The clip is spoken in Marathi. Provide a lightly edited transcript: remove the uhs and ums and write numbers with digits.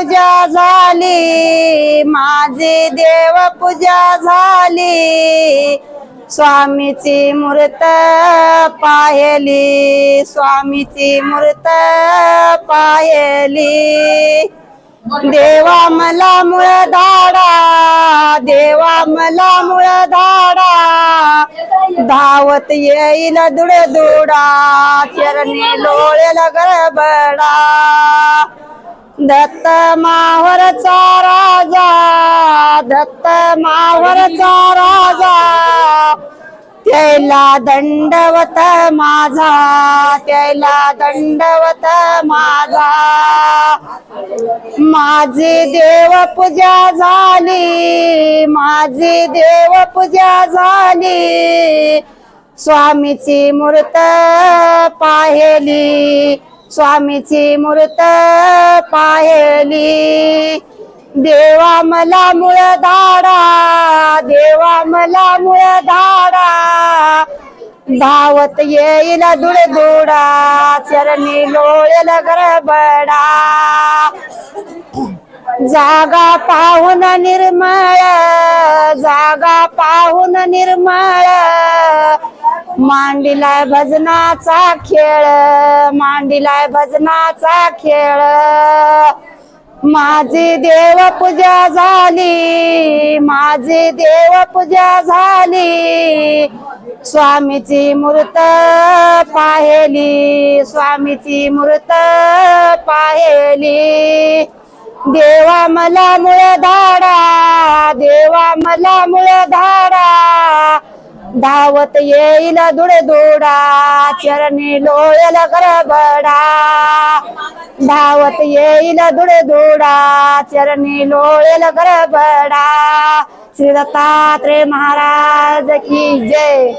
पूजा झाली, माझी देव पूजा झाली, स्वामीची मूर्त पाहिली, स्वामीची मूर्त पाहिली। देवा मला मुळ धाडा, देवा मला मुळ धाडा, धावत येईल दुडदुडा, चरणी लोळेल गडबडा। दत्त मावरचा राजा, दत्त मावरचा राजा, त्याला दंडवत माझा, त्याला दंडवत माझा। माझी देव पूजा झाली, माझी देव पूजा झाली, स्वामीची मूर्त पाहिली, स्वामीची मूर्त पाहिली। देवा मला मुळ धाडा, देवा मला मुळ धाडा, धावत येईल दुडदुडा, चरणी लोळेल गडबडा। जागा पाहून निर्मळ, जागा पाहून निर्मळ, मांडिलाय भजनाचा खेळ, मांडिलाय भजनाचा खेळ। माझी देव पूजा झाली, माझी देव पूजा झाली, स्वामीची मूर्त पाहिली, स्वामीची मूर्त पाहिली। देवा मला मुळ धाडा, देवा मला मुळ धाडा, धावत येईल दुडदुडा, चरणी लोळेल गडबडा, धावत येईल दुडदुडा, चरणी लोळेल गडबडा। श्री दत्तात्रेय महाराज की जय।